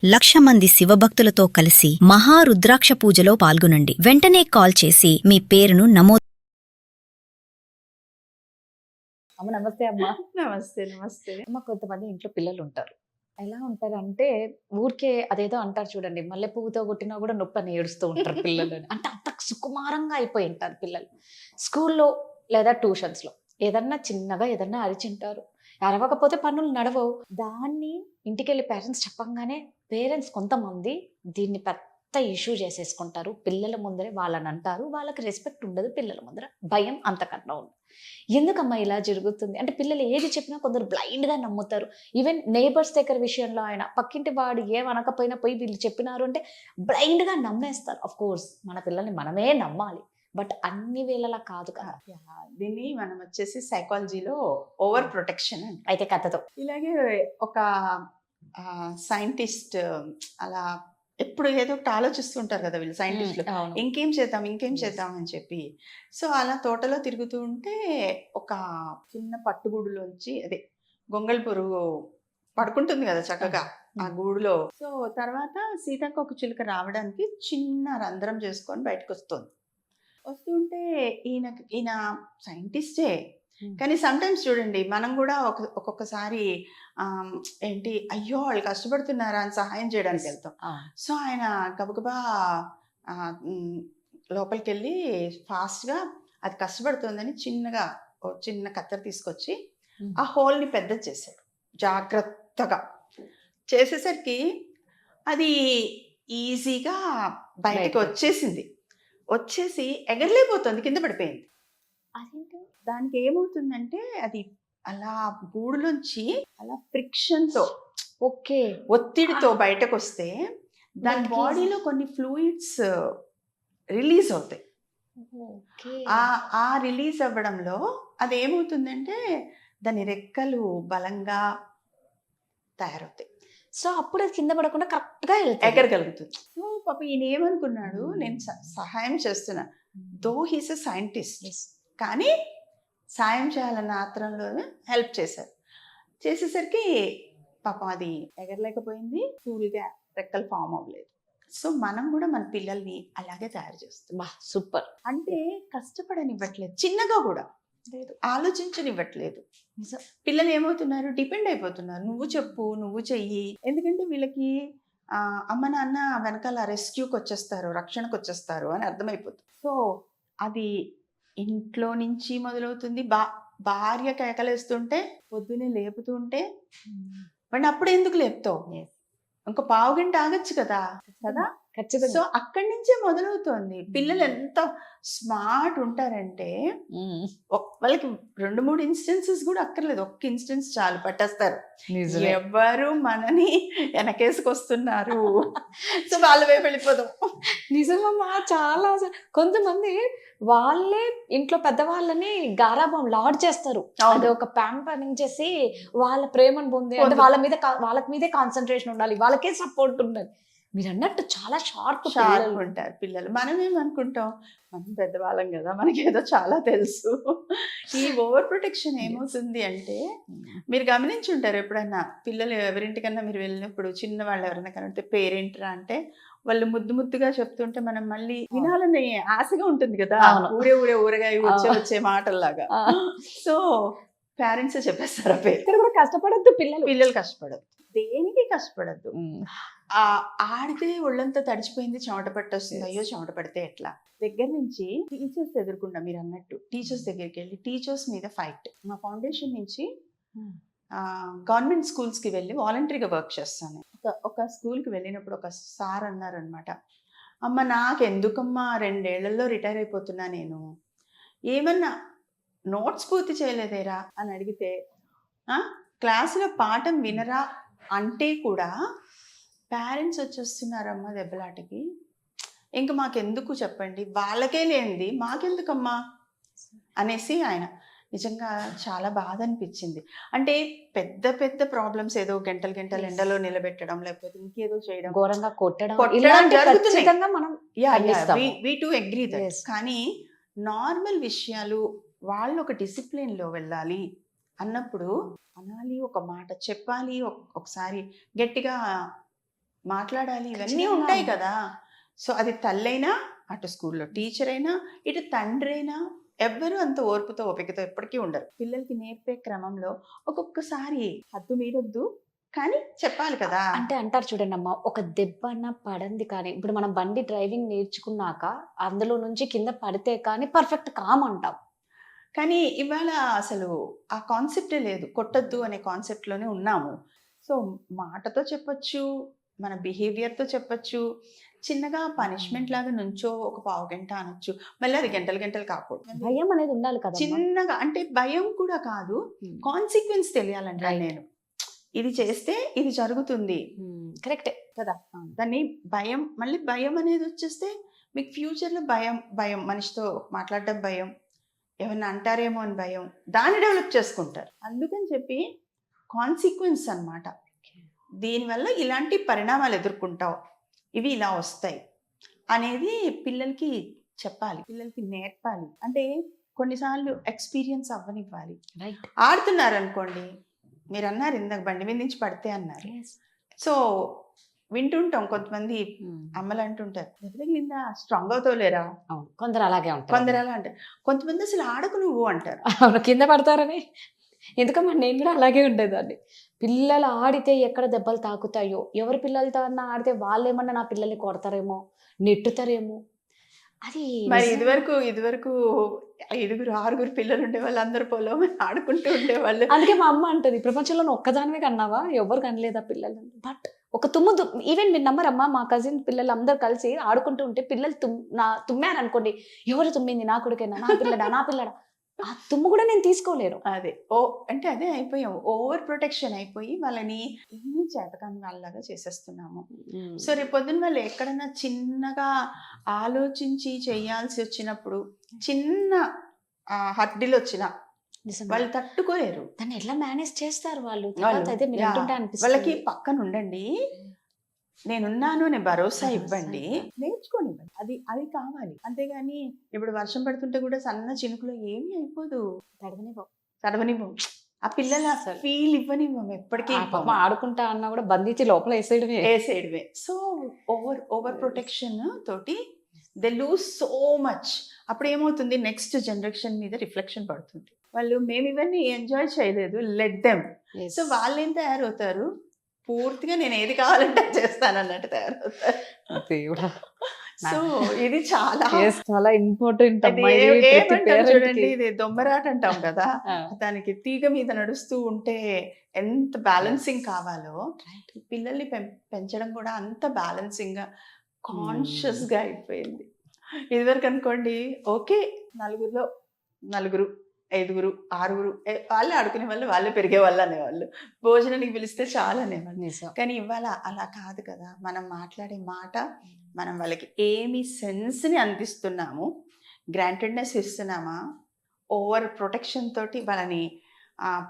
1,00,000 మంది శివభక్తులతో కలిసి మహారుద్రాక్ష పూజలో పాల్గొనండి. వెంటనే కాల్ చేసి మీ పేరును నమోదు. అమ్మ నమస్తే అమ్మా. నమస్తే. నమస్తే. అమ్మ కొంతమంది ఇంట్లో పిల్లలు ఉంటారు. ఎలా ఉంటారంటే ఊరికే అదేదో అంటారు చూడండి, మల్లె పువ్వుతో కొట్టినా కూడా నొప్పని ఏడుస్తూ ఉంటారు పిల్లలు అని. అంటే అంత సుకుమారంగా అయిపోయి ఉంటారు పిల్లలు. స్కూల్లో లేదా ట్యూషన్స్లో ఏదన్నా చిన్నగా ఏదన్నా అరిచింటారు, అరవకపోతే పనులు నడవవు. దాన్ని ఇంటికెళ్ళి పేరెంట్స్ చెప్పంగానే పేరెంట్స్ కొంతమంది దీన్ని పెద్ద ఇష్యూ చేసేసుకుంటారు. పిల్లల ముందరే వాళ్ళని అంటారు, వాళ్ళకి రెస్పెక్ట్ ఉండదు, పిల్లల ముందర భయం అంతకన్నా ఉంది. ఎందుకమ్మా ఇలా జరుగుతుంది అంటే పిల్లలు ఏది చెప్పినా కొందరు బ్లైండ్గా నమ్ముతారు. ఈవెన్ నేబర్స్ దగ్గర విషయంలో ఆయన పక్కింటి వాడు ఏమనకపోయినా పోయి వీళ్ళు చెప్పినారు అంటే బ్లైండ్గా నమ్మేస్తారు. అఫ్ కోర్స్ మన పిల్లల్ని మనమే నమ్మాలి, బట్ అన్ని వేళలా కాదు కదా. దీన్ని మనం వచ్చేసి సైకాలజీలో ఓవర్ ప్రొటెక్షన్ అని. అయితే కథతో ఇలాగే ఒక సైంటిస్ట్ అలా ఎప్పుడు ఏదో ఒకటి ఆలోచిస్తుంటారు కదా వీళ్ళు సైంటిస్టులు, ఇంకేం చేద్దాం అని చెప్పి. సో అలా తోటలో తిరుగుతూ ఉంటే ఒక చిన్న పట్టుగూడులోంచి అదే గొంగళి పురుగు పడుకుంటుంది కదా చక్కగా ఆ గూడులో. సో తర్వాత సీతాకోక చిలుక రావడానికి చిన్న రంధ్రం చేసుకొని బయటకు వస్తుంటే ఈయన సైంటిస్టే, కానీ సమ్టైమ్స్ చూడండి మనం కూడా ఒక్కొక్కసారి ఏంటి అయ్యో వాళ్ళు కష్టపడుతున్నారా అని సహాయం చేయడానికి వెళ్తాం. సో ఆయన గబగబా లోపలికి వెళ్ళి ఫాస్ట్గా అది కష్టపడుతుందని చిన్న కత్తెర తీసుకొచ్చి ఆ హోల్ని పెద్దది చేశాడు జాగ్రత్తగా. చేసేసరికి అది ఈజీగా బయటకు వచ్చేసి ఎగరలేకపోతుంది, కింద పడిపోయింది. అదేంటి దానికి ఏమవుతుందంటే అది అలా గూడులోంచి అలా ఫ్రిక్షన్తో ఓకే ఒత్తిడితో బయటకు వస్తే దాని బాడీలో కొన్ని ఫ్లూయిడ్స్ రిలీజ్ అవుతాయి. ఆ రిలీజ్ అవ్వడంలో అది ఏమవుతుందంటే దాని రెక్కలు బలంగా తయారవుతాయి. సో అప్పుడు అది కింద పడకుండా కరెక్ట్గా ఎగరగలుగుతుంది. సో పాప ఈయన ఏమనుకున్నాడు, నేను సహాయం చేస్తున్నా, దో హీస్ ఎ సైంటిస్ట్, కానీ సాయం చేయాలన్న ఆత్రంలోనే హెల్ప్ చేసేసరికి పాపం అది ఎగరలేకపోయింది, ఫుల్గా రెక్కలు ఫామ్ అవ్వలేదు. సో మనం కూడా మన పిల్లల్ని అలాగే తయారు చేస్తాం. సూపర్. అంటే కష్టపడనివ్వట్లేదు, చిన్నగా కూడా లేదు, ఆలోచించనివ్వట్లేదు. పిల్లలు ఏమవుతున్నారు, డిపెండ్ అయిపోతున్నారు. నువ్వు చెప్పు, నువ్వు చెయ్యి. ఎందుకంటే వీళ్ళకి అమ్మ నాన్న వెనకాల రెస్క్యూకి వచ్చేస్తారు, రక్షణకు వచ్చేస్తారు అని అర్థమైపోతుంది. సో అది ఇంట్లో నుంచి మొదలవుతుంది. భార్య కేకలేస్తుంటే పొద్దునే లేపుతుంటే వాడిని అప్పుడు ఎందుకు లేపుతావు, ఇంకో పావు గంట ఆగచ్చు కదా. ఖచ్చితంగా. సో అక్కడి నుంచే మొదలవుతోంది. పిల్లలు ఎంత స్మార్ట్ ఉంటారంటే వాళ్ళకి 2-3 ఇన్స్టెన్సెస్ కూడా అక్కర్లేదు, ఒక్క ఇన్స్టెన్స్ చాలు, పట్టేస్తారు. ఎవరు మనని వెనకేసుకొస్తున్నారు, సో వాళ్ళ వైపు వెళ్ళిపోదాం. నిజమమ్మా, చాలా కొంతమంది వాళ్ళే ఇంట్లో పెద్దవాళ్ళని గారాబం లాడ్ చేస్తారు. అది ఒక ప్యాంపరింగ్ చేసి వాళ్ళ ప్రేమను పొందే అంటే వాళ్ళకి మీదే కాన్సన్ట్రేషన్ ఉండాలి, వాళ్ళకే సపోర్ట్ ఉండాలి. మీరు అన్నట్టు చాలా షార్ప్ ఉంటారు పిల్లలు. మనం ఏమనుకుంటాం, మనం పెద్దవాళ్ళం కదా, మనకి ఏదో చాలా తెలుసు. ఈ ఓవర్ ప్రొటెక్షన్ ఏమవుతుంది అంటే, మీరు గమనించుంటారు ఎప్పుడన్నా పిల్లలు ఎవరింటికన్నా మీరు వెళ్ళినప్పుడు చిన్న వాళ్ళు ఎవరైనా కనిపిస్తే పేరేంట్రా అంటే వాళ్ళు ముద్దుగా చెప్తుంటే మనం మళ్ళీ వినాలని ఆశగా ఉంటుంది కదా, ఊరగాయ వచ్చే మాటల్లాగా. సో పేరెంట్స్ చెప్పేస్తారు ఆ పేరు. ఇక్కడ కూడా కష్టపడద్దు, పిల్లలు కష్టపడద్దు, దేనికి కష్టపడద్దు. ఆడితే ఒళ్ళంతా తడిచిపోయింది, చెమట పట్టొస్తుంది, అయ్యో చెమట పడితే ఎట్లా. దగ్గర నుంచి టీచర్స్ ఎదుర్కొంటా, మీరు అన్నట్టు టీచర్స్ దగ్గరికి వెళ్ళి టీచర్స్ మీద ఫైట్. మా ఫౌండేషన్ నుంచి గవర్నమెంట్ స్కూల్స్కి వెళ్ళి వాలంటరీగా వర్క్ చేస్తాను. ఒక స్కూల్కి వెళ్ళినప్పుడు ఒక సార్ అన్నారనమాట, అమ్మ నాకెందుకమ్మా 2 ఏళ్లలో రిటైర్ అయిపోతున్నా, నేను ఏమన్నా నోట్స్ పూర్తి చేయలేదేరా అని అడిగితే, క్లాసులో పాఠం వినరా అంటే కూడా పేరెంట్స్ వచ్చేస్తున్నారమ్మా దెబ్బలాటకి, ఇంకా మాకెందుకు చెప్పండి, వాళ్ళకే లేనిది మాకెందుకమ్మా అనేసి ఆయన. నిజంగా చాలా బాధ అనిపించింది. అంటే పెద్ద ప్రాబ్లమ్స్ ఏదో గంటలు ఎండలో నిలబెట్టడం, లేకపోతే ఇంకేదో చేయడం, ఘోరంగా కొట్టడం జరుగుతున్నాయి. We too agree that. కానీ నార్మల్ విషయాలు వాళ్ళు ఒక డిసిప్లిన్లో వెళ్ళాలి అన్నప్పుడు అనాలి, ఒక మాట చెప్పాలి, ఒకసారి గట్టిగా మాట్లాడాలి, ఇవన్నీ ఖచ్చితంగా. ఉంటాయి కదా. సో అది తల్లైనా, అటు స్కూల్లో టీచర్ అయినా, ఇటు తండ్రి అయినా ఎవ్వరూ అంత ఓర్పుతో ఓపికతో ఎప్పటికీ ఉండరు. పిల్లలకి నేర్పే క్రమంలో ఒక్కొక్కసారి హద్దు మీరొద్దు, కానీ చెప్పాలి కదా. అంటే అంటారు చూడండి అమ్మ, ఒక దెబ్బన పడంది కానీ ఇప్పుడు మనం బండి డ్రైవింగ్ నేర్చుకున్నాక అందులో నుంచి కింద పడితే కానీ పర్ఫెక్ట్ కామ్ అంటాం. కానీ ఇవాళ అసలు ఆ కాన్సెప్టే లేదు, కొట్టద్దు అనే కాన్సెప్ట్లోనే ఉన్నాము. సో మాటతో చెప్పొచ్చు, మన బిహేవియర్తో చెప్పొచ్చు, చిన్నగా పనిష్మెంట్ లాగా నుంచో ఒక పావు గంట అనొచ్చు, మళ్ళీ అది గంటలు గంటలు కాకూడదు. భయం అనేది ఉండాలి కదా. చిన్నగా, అంటే భయం కూడా కాదు, కాన్సిక్వెన్స్ తెలియాలంటే Right. నేను ఇది చేస్తే ఇది జరుగుతుంది కరెక్టే కదా. దాన్ని భయం, మళ్ళీ భయం అనేది వచ్చేస్తే మీకు ఫ్యూచర్లో భయం, భయం మనిషితో మాట్లాడడం భయం, ఏమన్నా అంటారేమో అని భయం, దాన్ని డెవలప్ చేసుకుంటారు. అందుకని చెప్పి కాన్సిక్వెన్స్ అన్నమాట. దీనివల్ల ఇలాంటి పరిణామాలు ఎదుర్కొంటావు, ఇవి ఇలా వస్తాయి అనేది పిల్లలకి చెప్పాలి, పిల్లలకి నేర్పాలి. అంటే కొన్నిసార్లు ఎక్స్పీరియన్స్ అవ్వనివ్వాలి. రైట్. ఆడుతున్నారు అనుకోండి, మీరు అన్నారు ఇందాక బండి మీద నుంచి పడితే అన్నారు. సో వింటుంటాం, కొంతమంది అమ్మలు అంటుంటారు, దెబ్బతగిలిందా, స్ట్రాంగ్ అవుతావులేరా. అవును, కొందరు అలాగే ఉంటారు. కొందరు ఎలా అంటారు, కొంతమంది అసలు ఆడకు నువ్వు అంటారు. అవును, కింద పడతారని. ఎందుకమ్మా, నేను కూడా అలాగే ఉండేదాన్ని. పిల్లలు ఆడితే ఎక్కడ దెబ్బలు తాకుతాయో, ఎవరి పిల్లలతో అన్నా ఆడితే వాళ్ళు ఏమన్నా నా పిల్లల్ని కొడతారేమో, నెట్టుతారేమో. అది మరి నిజంగా. ఇదివరకు 5-6 పిల్లలు ఉండేవాళ్ళు, అందరు పొలం ఆడుకుంటూ ఉండేవాళ్ళు. అందుకే మా అమ్మ అంటది, ప్రపంచంలో నువ్వు ఒక్కదానివే కన్నావా, ఎవరు కనలేదా పిల్లలు. బట్ ఒక తుమ్ము ఈవెన్ మీరు నమ్మరమ్మా, మా కజిన్ పిల్లలు అందరు కలిసి ఆడుకుంటూ ఉంటే పిల్లలు తుమ్మారు అనుకోండి, ఎవరు తుమ్మింది, నా కొడుకేనా, నా పిల్లడా, ఆ తుమ్ము కూడా నేను తీసుకోలేను. అదే అంటే అదే అయిపోయాం, ఓవర్ ప్రొటెక్షన్ అయిపోయి వాళ్ళని ఏమీ చేతకాని వాళ్ళలాగా చేసేస్తున్నాము. సో రేపు పొద్దున్న వాళ్ళు ఎక్కడన్నా చిన్నగా ఆలోచించి చేయాల్సి వచ్చినప్పుడు, చిన్న హడ్డీలు వచ్చినా నిజంగా. వాళ్ళు తట్టుకోలేరు. దాన్ని ఎట్లా మేనేజ్ చేస్తారు వాళ్ళు? వాళ్ళు, తర్వాత అదే మీరు యా, అంటుంటే అనిపిస్తుంది. వాళ్ళకి పక్కన ఉండండి, నేనున్నాను అనే భరోసా భరోసా ఇవ్వండి, నేర్చుకోనివ్వండి. అది కావాలి. అంతేగాని ఇప్పుడు వర్షం పడుతుంటే కూడా సన్న చినుకులో ఏమీ అయిపోదు, తడవనివ్వం. ఆ పిల్లల ఫీల్ ఇవ్వనివ్వం, ఎప్పటికీ ఆ పాపం ఆడుకుంటా అన్నా కూడా బంధించి లోపల వేసేయడమే. సో ఓవర్ ప్రొటెక్షన్ తోటి దే లూజ్ సో మచ్. అప్పుడు ఏమవుతుంది, నెక్స్ట్ జనరేషన్ మీద రిఫ్లెక్షన్ పడుతుంది. వాళ్ళు మేము ఇవన్నీ ఎంజాయ్ చేయలేదు, లెట్ దెమ్. సో వాళ్ళు ఏం తయారవుతారు, పూర్తిగా నేను ఏది కావాలంటే చేస్తాను అన్నట్టు తయారవుతారు. సో ఇది చాలా చాలా ఇంపార్టెంట్. ఏమంటారు చూడండి, ఇది దొమ్మరాట అంటాం కదా, దానికి తీగ మీద నడుస్తూ ఉంటే ఎంత బ్యాలెన్సింగ్ కావాలో, పిల్లల్ని పెంచడం కూడా అంత బ్యాలెన్సింగ్ గా, కాన్షియస్ గా అయిపోయింది. ఇదివరకు అనుకోండి, ఓకే, నలుగురు 5, 6 వాళ్ళే ఆడుకునే వాళ్ళు, వాళ్ళే పెరిగే వాళ్ళు అనేవాళ్ళు, భోజనానికి పిలిస్తే చాలా అనేవాళ్ళు. కానీ ఇవాళ అలా కాదు కదా. మనం మాట్లాడే మాట, మనం వాళ్ళకి ఏమి సెన్స్ని అందిస్తున్నాము, గ్రాంటెడ్నెస్ ఇస్తున్నామా, ఓవర్ ప్రొటెక్షన్ తోటి వాళ్ళని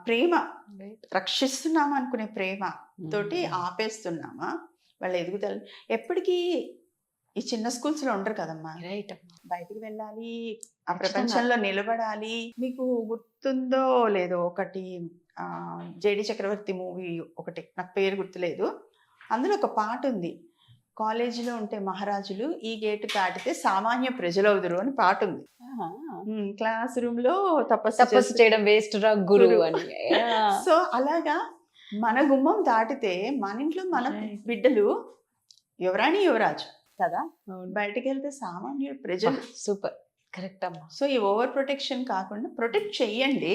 ప్రేమ రక్షిస్తున్నామా అనుకునే ప్రేమ తోటి ఆపేస్తున్నామా, వాళ్ళ ఎదుగుదల. ఎప్పటికీ ఈ చిన్న స్కూల్స్లో ఉండరు కదమ్మా, రైట్. బయటికి వెళ్ళాలి, ఆ ప్రపంచంలో నిలబడాలి. మీకు గుర్తుందో లేదో, ఒకటి జేడి చక్రవర్తి మూవీ ఒకటి, నాకు పేరు గుర్తులేదు, అందులో ఒక పాట ఉంది, కాలేజీలో ఉంటే మహారాజులు ఈ గేటు దాటితే సామాన్య ప్రజలవుదురు అని పాట ఉంది. క్లాస్ రూమ్ లో తపస్సు చేయడం వేస్ట్ రా గురువు అని. సో అలాగా మన గుమ్మం దాటితే మన ఇంట్లో మన బిడ్డలు యువరాణి యువరాజు కదా, బయటకు వెళ్తే సామాన్యుడు ప్రజలు. సూపర్, కరెక్ట్ అమ్మా. సో ఈ ఓవర్ ప్రొటెక్షన్ కాకుండా ప్రొటెక్ట్ చెయ్యండి,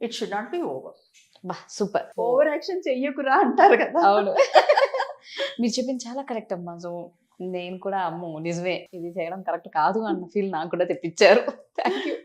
it should not be over. Super. Over action చెయ్యకురా అంటారు కదా. అవును, మీరు చెప్పింది చాలా కరెక్ట్ అమ్మా. సో నేను కూడా అమ్మో నిజమే, ఇది చేయడం కరెక్ట్ కాదు అన్న ఫీల్ నాకు కూడా తెప్పించారు. Thank you.